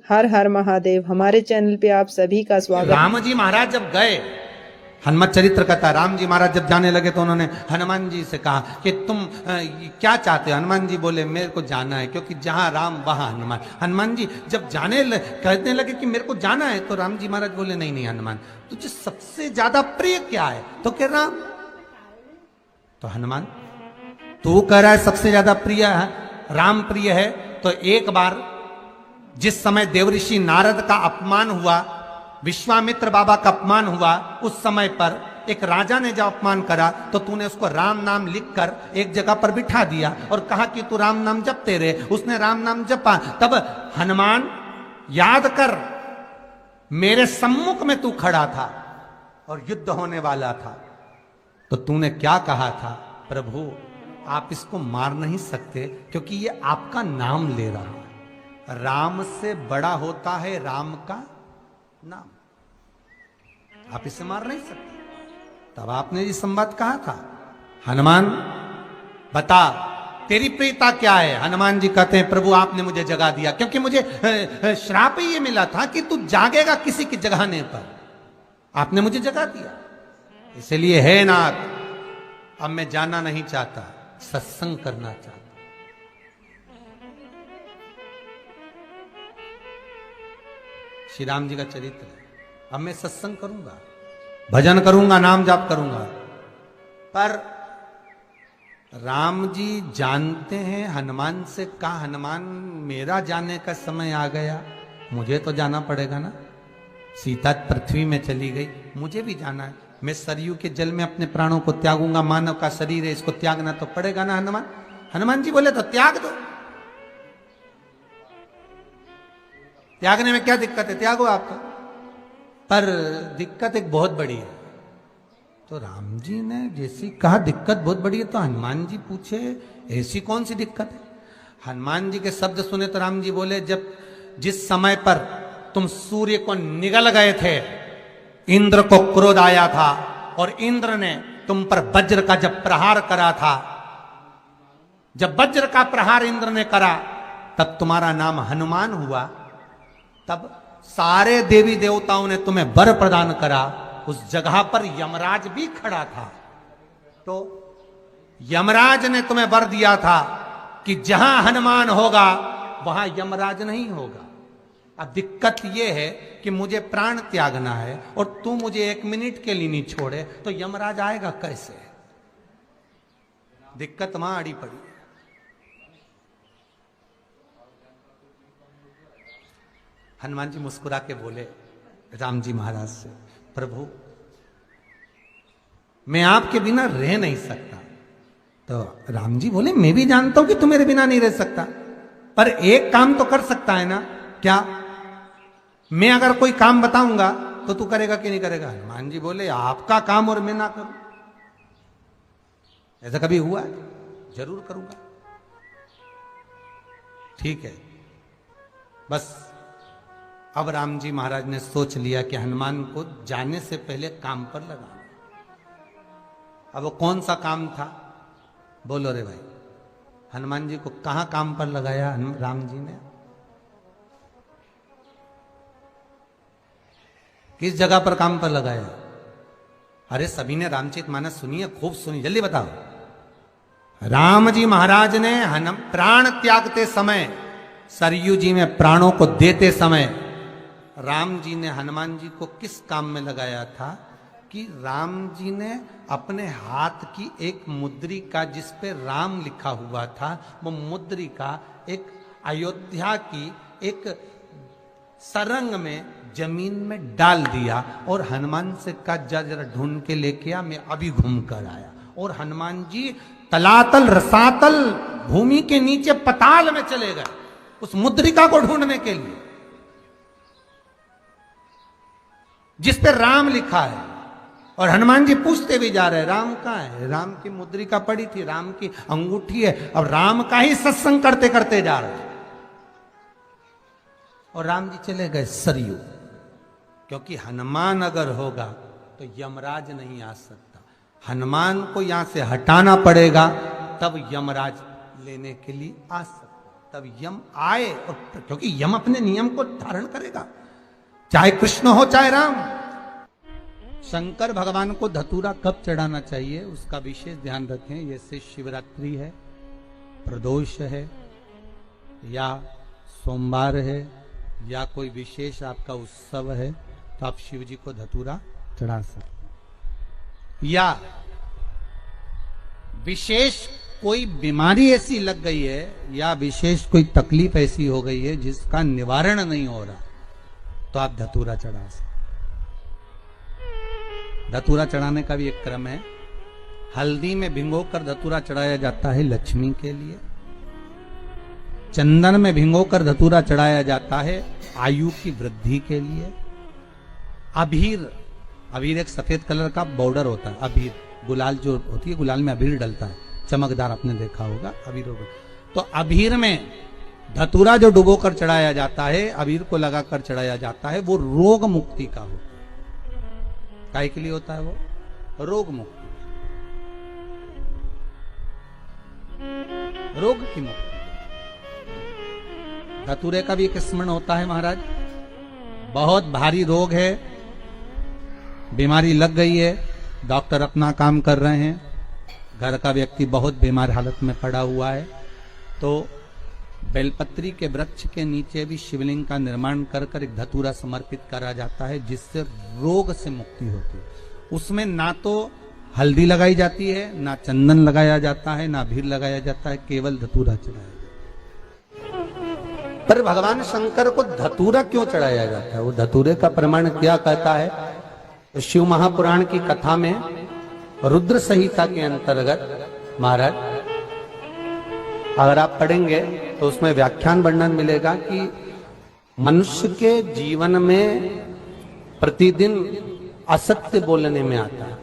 हर हर महादेव। हमारे चैनल पे आप सभी का स्वागत। राम जी महाराज जब गए, हनुमत चरित्र कहता, राम जी महाराज जब जाने लगे तो उन्होंने हनुमान जी से कहा कि तुम क्या चाहते हो। हनुमान जी बोले मेरे को जाना है, क्योंकि जहां राम वहां हनुमान। हनुमान जी जब कहने लगे कि मेरे को जाना है, तो राम जी महाराज बोले नहीं नहीं हनुमान, तुझे सबसे ज्यादा प्रिय क्या है? तो कह राम। तो हनुमान तू कह रहा है सबसे ज्यादा प्रिय है राम प्रिय है, तो एक बार जिस समय देवऋषि नारद का अपमान हुआ, विश्वामित्र बाबा का अपमान हुआ, उस समय पर एक राजा ने जब अपमान करा तो तूने उसको राम नाम लिखकर एक जगह पर बिठा दिया और कहा कि तू राम नाम जपते रहे। उसने राम नाम जपा। तब हनुमान याद कर, मेरे सम्मुख में तू खड़ा था और युद्ध होने वाला था, तो तूने क्या कहा था? प्रभु आप इसको मार नहीं सकते, क्योंकि ये आपका नाम ले रहा है। राम से बड़ा होता है राम का नाम, आप इसे मार नहीं सकते। तब आपने ये संवाद कहा था, हनुमान बता तेरी प्रियता क्या है? हनुमान जी कहते हैं प्रभु आपने मुझे जगा दिया, क्योंकि मुझे श्राप ये मिला था कि तू जागेगा किसी के जगाने पर, आपने मुझे जगा दिया। इसलिए है नाथ, अब मैं जाना नहीं चाहता, सत्संग करना चाहता। श्री राम जी का चरित्र है। अब मैं सत्संग करूंगा, भजन करूंगा, नाम जाप करूंगा। पर राम जी जानते हैं, हनुमान से कहा हनुमान मेरा जाने का समय आ गया, मुझे तो जाना पड़ेगा ना। सीता पृथ्वी में चली गई, मुझे भी जाना है। मैं सरयू के जल में अपने प्राणों को त्यागूंगा, मानव का शरीर है, इसको त्यागना तो पड़ेगा ना हनुमान। हनुमान जी बोले तो त्याग दो, त्यागने में क्या दिक्कत है, त्यागो आप तो। पर दिक्कत एक बहुत बड़ी है। तो राम जी ने जैसी कहा दिक्कत बहुत बड़ी है, तो हनुमान जी पूछे ऐसी कौन सी दिक्कत है? हनुमान जी के शब्द सुने तो राम जी बोले, जब जिस समय पर तुम सूर्य को निगल गए थे, इंद्र को क्रोध आया था और इंद्र ने तुम पर वज्र का जब प्रहार करा था, जब वज्र का प्रहार इंद्र ने करा, तब तुम्हारा नाम हनुमान हुआ। तब सारे देवी देवताओं ने तुम्हें वर प्रदान करा। उस जगह पर यमराज भी खड़ा था, तो यमराज ने तुम्हें वर दिया था कि जहां हनुमान होगा वहां यमराज नहीं होगा। अब दिक्कत यह है कि मुझे प्राण त्यागना है और तू मुझे 1 मिनट के लिए नहीं छोड़े, तो यमराज आएगा कैसे? दिक्कत वहां अड़ी पड़ी। हनुमान जी मुस्कुरा के बोले राम जी महाराज से, प्रभु मैं आपके बिना रह नहीं सकता। तो राम जी बोले मैं भी जानता हूं कि तू मेरे बिना नहीं रह सकता, पर एक काम तो कर सकता है ना। क्या? मैं अगर कोई काम बताऊंगा तो तू करेगा कि नहीं करेगा? हनुमान जी बोले आपका काम और मैं ना करूं, ऐसा कभी हुआ है? जरूर करूंगा। ठीक है। बस अब राम जी महाराज ने सोच लिया कि हनुमान को जाने से पहले काम पर लगाना। अब वो कौन सा काम था? बोलो रे भाई। हनुमान जी को कहां काम पर लगाया राम जी ने? किस जगह पर काम पर लगाया? अरे सभी ने रामचरितमानस सुनी है, खूब सुनी, जल्दी बताओ। राम जी महाराज ने प्राण त्यागते समय, सरयू जी में प्राणों को देते समय, राम जी ने हनुमान जी को किस काम में लगाया था? कि राम जी ने अपने हाथ की एक मुद्रिका जिस पे राम लिखा हुआ था, वो मुद्रिका एक अयोध्या की एक सरंग में जमीन में डाल दिया और हनुमान से कहा जा जरा ढूंढ के लेके आ, मैं अभी घूम कर आया। और हनुमान जी तलातल रसातल भूमि के नीचे पताल में चले गए उस मुद्रिका को ढूंढने के लिए जिस पे राम लिखा है। और हनुमान जी पूछते भी जा रहे राम कहाँ है? राम की मुद्रिका पड़ी थी, राम की अंगूठी है। अब राम का ही सत्संग करते करते जा रहे, और राम जी चले गए सरयू, क्योंकि हनुमान अगर होगा तो यमराज नहीं आ सकता। हनुमान को यहां से हटाना पड़ेगा, तब यमराज लेने के लिए आ सकता। तब यम आए, और क्योंकि यम अपने नियम को धारण करेगा, चाहे कृष्ण हो चाहे राम। शंकर भगवान को धतूरा कब चढ़ाना चाहिए उसका विशेष ध्यान रखें। जैसे शिवरात्रि है, प्रदोष है, या सोमवार है, या कोई विशेष आपका उत्सव है, तो आप शिव जी को धतूरा चढ़ा सकते। या विशेष कोई बीमारी ऐसी लग गई है, या विशेष कोई तकलीफ ऐसी हो गई है जिसका निवारण नहीं हो रहा, तो आप धतूरा चढ़ा सकते। धतूरा चढ़ाने का भी एक क्रम है। हल्दी में भिंगोकर धतूरा चढ़ाया जाता है लक्ष्मी के लिए। चंदन में भिंगोकर धतूरा चढ़ाया जाता है आयु की वृद्धि के लिए। अबीर, अबीर एक सफेद कलर का बॉर्डर होता है। अबीर गुलाल जो होती है, गुलाल में अबीर डलता है, चमकदार, आपने देखा होगा अबीर। तो अबीर में धतूरा जो डुबोकर चढ़ाया जाता है, अबीर को लगाकर चढ़ाया जाता है, वो रोग मुक्ति का होता है। काय के लिए होता है वो? रोग मुक्ति, रोग की मुक्ति। धतूरे का भी एक स्मरण होता है महाराज। बहुत भारी रोग है, बीमारी लग गई है, डॉक्टर अपना काम कर रहे हैं, घर का व्यक्ति बहुत बीमार हालत में पड़ा हुआ है, तो बेलपत्री के वृक्ष के नीचे भी शिवलिंग का निर्माण कर कर एक धतूरा समर्पित करा जाता है, जिससे रोग से मुक्ति होती है। उसमें ना तो हल्दी लगाई जाती है, ना चंदन लगाया जाता है, ना भीर लगाया जाता है, केवल धतूरा चढ़ाया जाता है। पर भगवान शंकर को धतूरा क्यों चढ़ाया जाता है? वो धतूरे का प्रमाण क्या कहता है? तो शिव महापुराण की कथा में रुद्र संहिता के अंतर्गत महाराज अगर आप पढ़ेंगे तो उसमें व्याख्यान वर्णन मिलेगा कि मनुष्य के जीवन में प्रतिदिन असत्य बोलने में आता है।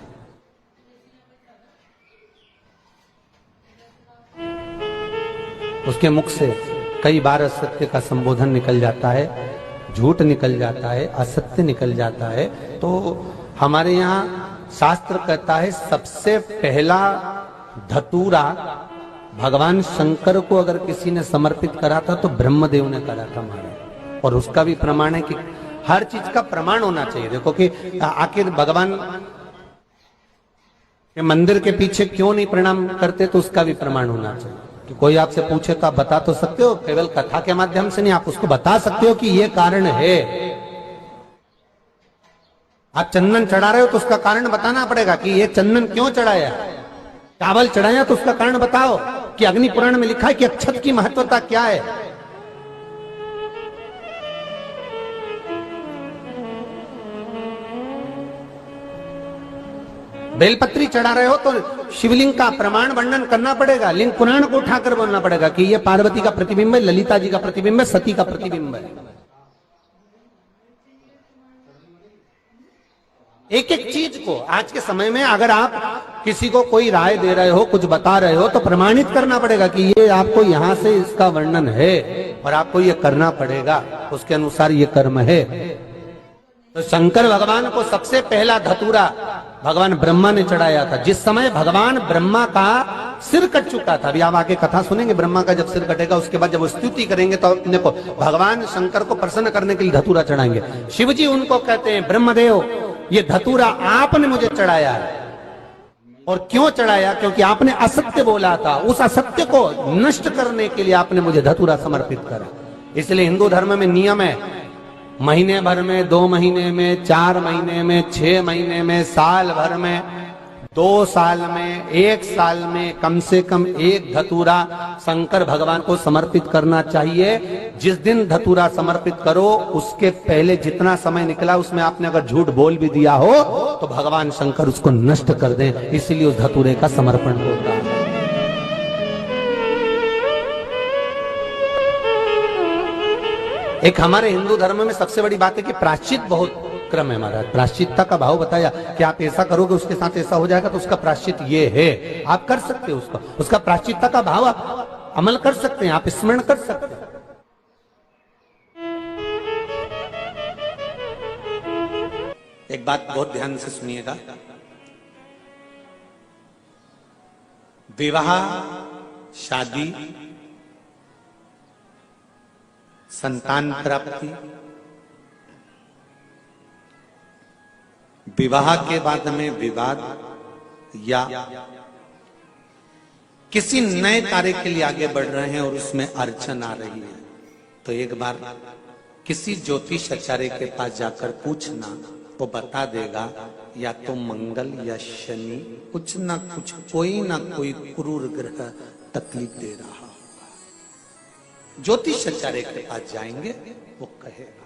उसके मुख से कई बार असत्य का संबोधन निकल जाता है, झूठ निकल जाता है, असत्य निकल जाता है। तो हमारे यहाँ शास्त्र कहता है सबसे पहला धतूरा भगवान शंकर को अगर किसी ने समर्पित करा था तो ब्रह्मदेव ने करा था महाराज। और उसका भी प्रमाण है कि हर चीज का प्रमाण होना चाहिए। देखो कि आखिर भगवान के मंदिर के पीछे क्यों नहीं प्रणाम करते, तो उसका भी प्रमाण होना चाहिए। कि कोई आपसे पूछे तो आप बता तो सकते हो, केवल कथा के माध्यम से नहीं, आप उसको बता सकते हो कि ये कारण है। आप चंदन चढ़ा रहे हो तो उसका कारण बताना पड़ेगा कि ये चंदन क्यों चढ़ाया। चावल चढ़ाया तो उसका कारण बताओ कि अग्नि पुराण में लिखा है कि अक्षत की महत्वता क्या है। बेलपत्री चढ़ा रहे हो तो शिवलिंग का प्रमाण वर्णन करना पड़ेगा, लिंग पुराण को उठाकर बोलना पड़ेगा कि यह पार्वती का प्रतिबिंब है, ललिता जी का प्रतिबिंब है, सती का प्रतिबिंब है। एक एक चीज को आज के समय में अगर आप किसी को कोई राय दे रहे हो, कुछ बता रहे हो, तो प्रमाणित करना पड़ेगा कि ये आपको यहां से इसका वर्णन है और आपको ये करना पड़ेगा, उसके अनुसार ये कर्म है। तो शंकर भगवान को सबसे पहला धतूरा भगवान ब्रह्मा ने चढ़ाया था। जिस समय भगवान ब्रह्मा का सिर कट चुका था, अभी आप आगे कथा सुनेंगे, ब्रह्मा का जब सिर कटेगा उसके बाद जब वो स्तुति करेंगे तो देखो भगवान शंकर को प्रसन्न करने के लिए धतूरा चढ़ाएंगे। शिव जी उनको कहते हैं ब्रह्मदेव ये धतूरा आपने मुझे चढ़ाया है। और क्यों चढ़ाया? क्योंकि आपने असत्य बोला था, उस असत्य को नष्ट करने के लिए आपने मुझे धतूरा समर्पित करा। इसलिए हिंदू धर्म में नियम है, महीने भर में, 2 महीने में, 4 महीने में, 6 महीने में, साल भर में, 2 साल में, 1 साल में कम से कम एक धतूरा शंकर भगवान को समर्पित करना चाहिए। जिस दिन धतूरा समर्पित करो उसके पहले जितना समय निकला उसमें आपने अगर झूठ बोल भी दिया हो तो भगवान शंकर उसको नष्ट कर दें, इसलिए उस धतूरे का समर्पण होता है। एक हमारे हिंदू धर्म में सबसे बड़ी बात है कि प्रायश्चित बहुत क्रम है महाराज। प्रायश्चितता का भाव बताया कि आप ऐसा करोगे उसके साथ ऐसा हो जाएगा, तो उसका प्रायश्चित ये है। आप कर सकते हो उसका प्रायश्चितता का भाव आप अमल कर सकते हैं, आप स्मरण कर सकते हैं। एक बात बहुत ध्यान से सुनिएगा, विवाह, शादी, संतान प्राप्ति, विवाह के बाद में विवाद, या किसी नए कार्य के लिए आगे बढ़ रहे हैं और उसमें अड़चन आ रही है, तो एक बार किसी ज्योतिष आचार्य के पास जाकर पूछना, वो बता देगा या तो मंगल या शनि कुछ ना कुछ, कोई ना कोई क्रूर ग्रह तकलीफ दे रहा होगा। ज्योतिष आचार्य के पास जाएंगे, वो कहेगा।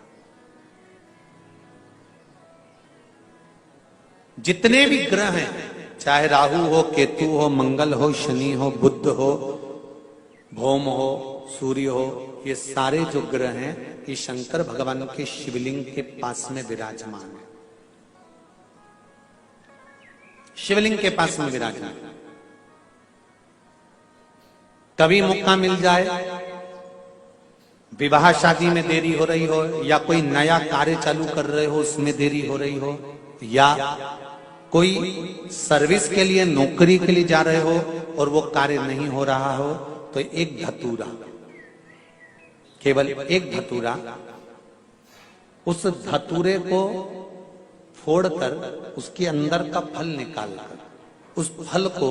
जितने भी ग्रह हैं, चाहे राहु हो, केतु हो, मंगल हो, शनि हो, बुध हो, भौम हो, सूर्य हो, ये सारे जो ग्रह हैं ये शंकर भगवान के शिवलिंग के पास में विराजमान है। शिवलिंग के पास में विराजमान। कभी मौका मिल जाए, विवाह शादी में देरी हो रही हो, या कोई नया कार्य चालू कर रहे हो उसमें देरी हो रही हो, या कोई सर्विस के लिए, नौकरी के लिए जा रहे हो और वो कार्य नहीं हो रहा हो, तो एक धतूरा, केवल एक धतूरा, उस धतूरे को फोड़कर उसके अंदर का फल निकालकर उस फल को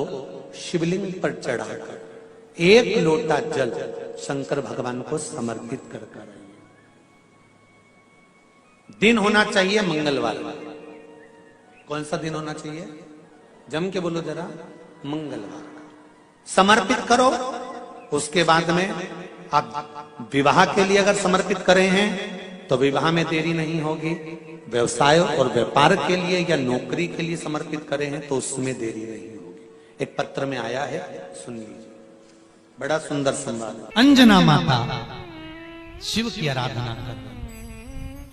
शिवलिंग पर चढ़ाकर एक लोटा जल शंकर भगवान को समर्पित कर कर। दिन होना चाहिए मंगलवार। कौन सा दिन होना चाहिए? जम के बोलो जरा, मंगलवार का समर्पित करो। उसके बाद में आप विवाह के लिए अगर समर्पित करे हैं तो विवाह में देरी नहीं होगी। व्यवसाय और व्यापार के लिए या नौकरी के लिए समर्पित करे हैं तो उसमें देरी नहीं होगी। एक पत्र में आया है, सुन लीजिए, बड़ा सुंदर संवाद। अंजना माता शिव की आराधना कर,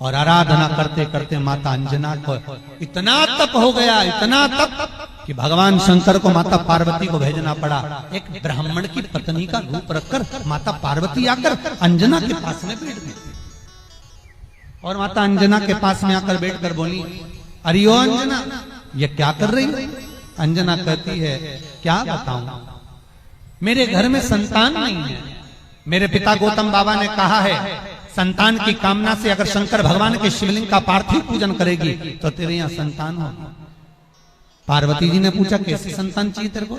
और आराधना करते करते माता अंजना को इतना तप हो गया, इतना तप कि भगवान शंकर को माता पार्वती को भेजना पड़ा। एक ब्राह्मण की पत्नी का रूप रखकर माता पार्वती आकर अंजना के पास में बैठ गई, और माता अंजना के पास में आकर बैठकर बोली, अरे ओ अंजना, ये क्या कर रही है? अंजना कहती है, क्या बताऊं, मेरे घर में संतान नहीं है। मेरे पिता गौतम बाबा ने कहा है, संतान की कामना से अगर शंकर भगवान के शिवलिंग का पार्थिव पूजन करेगी तो तेरे यहाँ संतान होगी। पार्वती जी ने पूछा, कैसी संतान चाहिए तेरे को?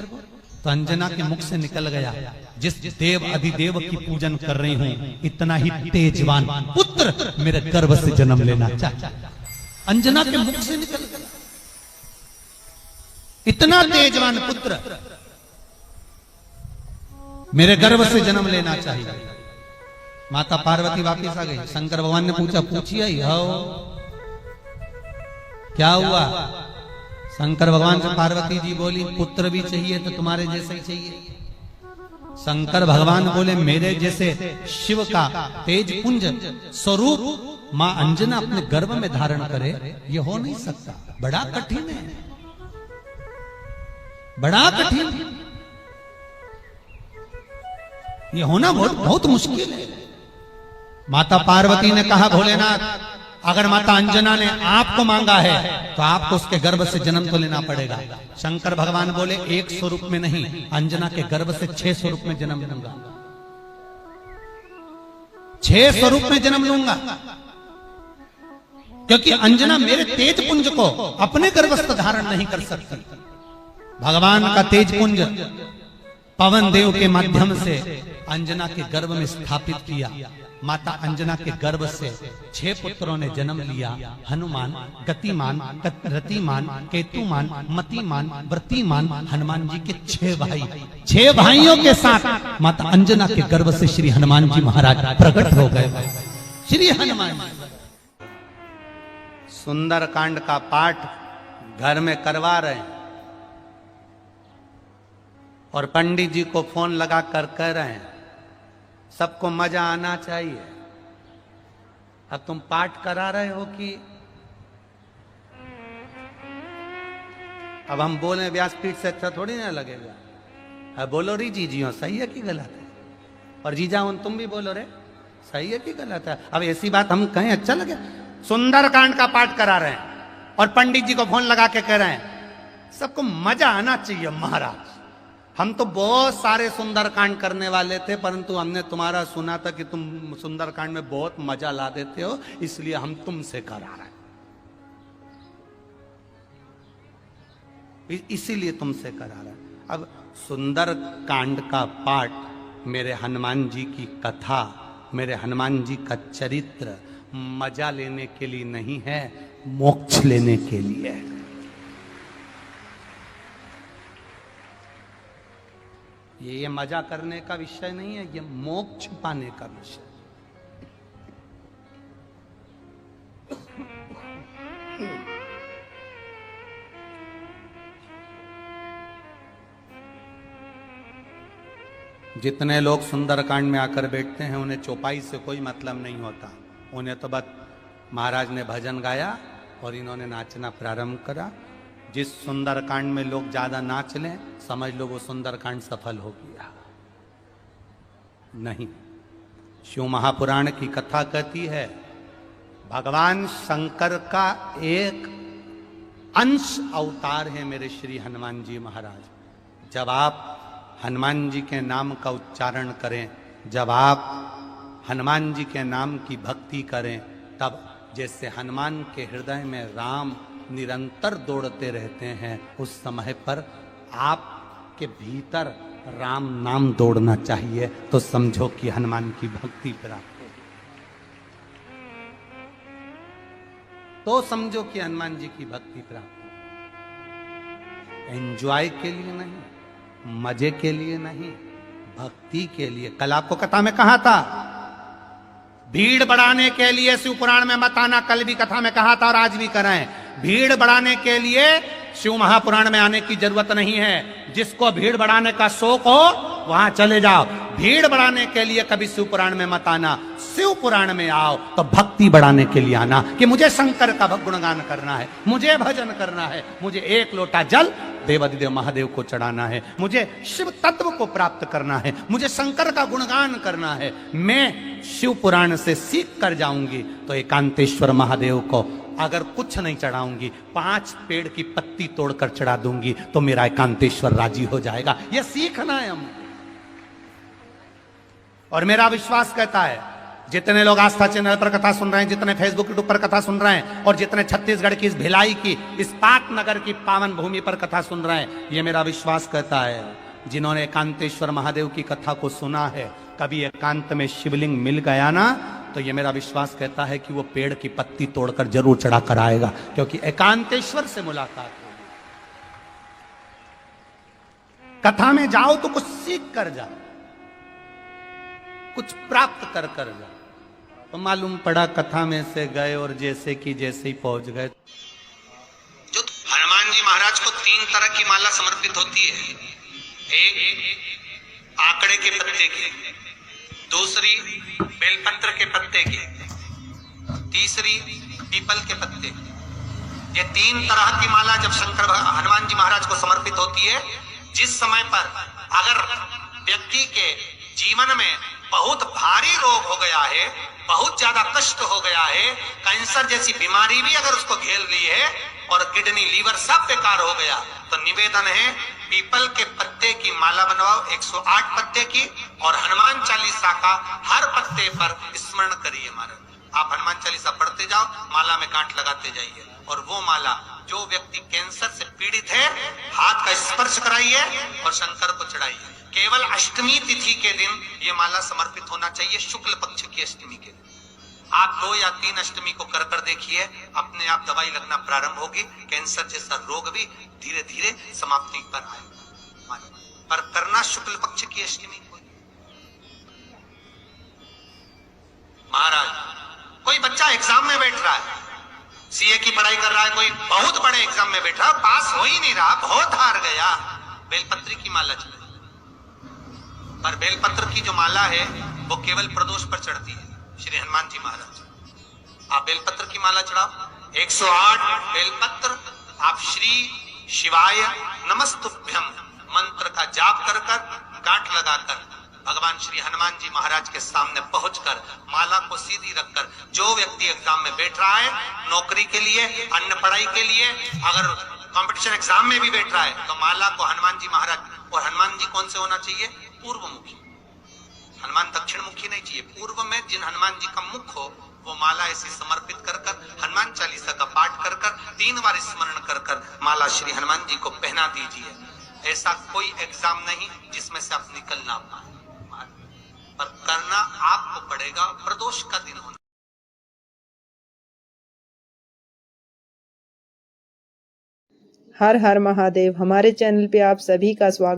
तो अंजना के मुख से निकल गया, जिस देव अधिदेव की पूजन कर रही हूं, इतना ही तेजवान पुत्र मेरे गर्भ से जन्म लेना चाहता। अंजना के मुख से निकल गया, इतना तेजवान पुत्र मेरे गर्भ से जन्म लेना चाहिए। माता पार्वती वापिस आ गई। शंकर भगवान ने पूछा, पूछिए क्या हुआ? शंकर भगवान से पार्वती जी बोली, पुत्र भी चाहिए तो तुम्हारे जैसे ही चाहिए। शंकर भगवान बोले, मेरे जैसे शिव का तेज पुंज स्वरूप मां अंजना अपने गर्भ में धारण करे, ये हो नहीं सकता, बड़ा कठिन है, बड़ा कठिन, ये होना बहुत मुश्किल है। माता पार्वती ने कहा, भोलेनाथ, अगर माता अंजना ने आपको मांगा है तो आपको उसके गर्भ से जन्म तो लेना पड़ेगा। शंकर भगवान बोले, एक स्वरूप में नहीं, अंजना के गर्भ से 6 स्वरूप में जन्म लूंगा, 6 स्वरूप में जन्म लूंगा, क्योंकि अंजना मेरे तेज पुंज को अपने गर्भस्थ धारण नहीं कर सकती। भगवान का तेज पुंज पवन देव के माध्यम से अंजना के गर्भ में स्थापित किया। माता अंजना के गर्भ से 6 पुत्रों ने जन्म लिया। हनुमान, गतिमान, रतिमान, केतुमान, मतिमान, व्रतिमान, हनुमान जी के 6 भाई, 6 भाइयों के साथ माता अंजना के गर्भ से श्री हनुमान जी महाराज प्रकट हो गए। श्री हनुमान सुंदर कांड का पाठ घर में करवा रहे हैं और पंडित जी को फोन लगा कर कह रहे हैं, सबको मजा आना चाहिए। अब तुम पाठ करा रहे हो कि अब हम बोले व्यासपीठ से अच्छा थोड़ी ना लगेगा। अब बोलो री जीजियो, सही है कि गलत है? और जीजा उन तुम भी बोलो रे, सही है कि गलत है? अब ऐसी बात हम कहें अच्छा लगे? सुंदर कांड का पाठ करा रहे हैं और पंडित जी को फोन लगा के कह रहे हैं सबको मजा आना चाहिए महाराज। हम तो बहुत सारे सुंदरकांड करने वाले थे, परंतु हमने तुम्हारा सुना था कि तुम सुंदरकांड में बहुत मजा ला देते हो, इसलिए हम तुमसे करा रहे हैं, इसीलिए तुमसे करा रहे हैं। अब सुंदरकांड का पाठ मेरे हनुमान जी की कथा, मेरे हनुमान जी का चरित्र मजा लेने के लिए नहीं है, मोक्ष लेने के लिए है। ये मजा करने का विषय नहीं है, ये मोक्ष पाने का विषय। जितने लोग सुंदरकांड में आकर बैठते हैं उन्हें चौपाई से कोई मतलब नहीं होता, उन्हें तो बस महाराज ने भजन गाया और इन्होंने नाचना प्रारंभ करा। जिस सुंदरकांड में लोग ज्यादा नाच लें, समझ लो वो सुंदरकांड सफल हो गया। नहीं, शिव महापुराण की कथा कहती है भगवान शंकर का एक अंश अवतार है मेरे श्री हनुमान जी महाराज। जब आप हनुमान जी के नाम का उच्चारण करें, जब आप हनुमान जी के नाम की भक्ति करें, तब जैसे हनुमान के हृदय में राम निरंतर दौड़ते रहते हैं, उस समय पर आपके भीतर राम नाम दौड़ना चाहिए, तो समझो कि हनुमान की भक्ति प्राप्त होगी। तो समझो कि हनुमान जी की भक्ति प्राप्त होगी। एंजॉय के लिए नहीं, मजे के लिए नहीं, भक्ति के लिए। कल आपको कथा में कहा था, भीड़ बढ़ाने के लिए शिव पुराण में मत आना, कल भी कथा में कहा था और आज भी कराएं। भीड़ बढ़ाने के लिए शिव महापुराण में आने की जरूरत नहीं है। जिसको भीड़ बढ़ाने का शौक हो वहां चले जाओ। भीड़ बढ़ाने के लिए कभी शिव पुराण में मत आना, शिव पुराण में आओ तो भक्ति बढ़ाने के लिए आना, कि मुझे शंकर का गुणगान करना है, मुझे भजन करना है, मुझे एक लोटा जल देवादिदेव महादेव को चढ़ाना है, मुझे शिव तत्व को प्राप्त करना है, मुझे शंकर का गुणगान करना है। मैं शिव पुराण से सीख कर जाऊंगी तो एकांतेश्वर महादेव को अगर कुछ नहीं चढ़ाऊंगी, 5 पेड़ की पत्ती तोड़कर चढ़ा दूंगी तो मेरा एकांतेश्वर राजी हो जाएगा। यह सीखना है हम। और मेरा विश्वास कहता है, जितने लोग आस्था चैनल पर कथा सुन रहे हैं, जितने फेसबुक यूट्यूब पर कथा सुन रहे हैं, और जितने छत्तीसगढ़ की इस भिलाई की, इस पाक नगर की पावन भूमि पर कथा सुन रहे हैं, ये मेरा विश्वास कहता है, जिन्होंने एकांतेश्वर महादेव की कथा को सुना है, कभी एकांत में शिवलिंग मिल गया ना, तो ये मेरा विश्वास कहता है कि वो पेड़ की पत्ती तोड़कर जरूर चढ़ा कर आएगा, क्योंकि एकांतेश्वर से मुलाकात होगी। कथा में जाओ तो कुछ सीख कर जाओ, कुछ प्राप्त कर कर जाओ। तो मालूम पड़ा कथा में से गए और जैसे कि जैसे ही पहुंच गए। जो हनुमान जी महाराज को 3 तरह की माला समर्पित होती है, एक आंकड़े के पत्ते की, दूसरी बेलपत्र के पत्ते की, तीसरी पीपल के पत्ते। ये 3 तरह की माला जब शंकर हनुमान जी महाराज को समर्पित होती है, जिस समय पर अगर व्यक्ति के जीवन में बहुत भारी रोग हो गया है, बहुत ज्यादा कष्ट हो गया है, कैंसर जैसी बीमारी भी अगर उसको घेर ली है और किडनी लीवर सब बेकार हो गया, तो निवेदन है पीपल के पत्ते की माला बनवाओ, 108 पत्ते की, और हनुमान चालीसा का हर पत्ते पर स्मरण करिए महाराज। आप हनुमान चालीसा पढ़ते जाओ, माला में गांठ लगाते जाइए, और वो माला जो व्यक्ति कैंसर से पीड़ित है, हाथ का स्पर्श कराइए और शंकर को चढ़ाइए। केवल अष्टमी तिथि के दिन ये माला समर्पित होना चाहिए, शुक्ल पक्ष की अष्टमी के दिन। आप 2 या 3 अष्टमी को कर कर देखिए, अपने आप दवाई लगना प्रारंभ होगी, कैंसर जैसा रोग भी धीरे धीरे समाप्ति पर आएगा। पर करना शुक्ल पक्ष की अष्टमी को। महाराज, कोई बच्चा एग्जाम में बैठ रहा है, सीए की पढ़ाई कर रहा है, कोई बहुत बड़े एग्जाम में बैठा, पास हो ही नहीं रहा, बहुत हार गया, बेलपत्री की माला चढ़ाई। पर बेलपत्र की जो माला है वो केवल प्रदोष पर चढ़ती है। श्री हनुमान जी महाराज, आप बेलपत्र की माला चढ़ाओ, 108 बेलपत्र आप श्री शिवाय नमस्तुभ्यम मंत्र का जाप कर कर, गांठ लगाकर भगवान श्री हनुमान जी महाराज के सामने पहुंचकर माला को सीधी रखकर, जो व्यक्ति एग्जाम में बैठ रहा है, नौकरी के लिए, अन्य पढ़ाई के लिए, अगर कंपटीशन एग्जाम में भी बैठ रहा है, तो माला को हनुमान जी महाराज और हनुमान जी कौन से होना चाहिए? पूर्व मुखी। हनुमान दक्षिण मुखी नहीं चाहिए। पूर्व में जिन हनुमान जी का मुख हो वो माला ऐसी समर्पित कर कर हनुमान चालीसा का पाठ कर कर 3 बार स्मरण कर कर माला श्री हनुमान जी को पहना दीजिए। ऐसा कोई एग्जाम नहीं जिसमें से आप निकल ना पाए, पर करना आपको पड़ेगा। प्रदोष का दिन होना। हर हर महादेव। हमारे चैनल पे आप सभी का स्वागत।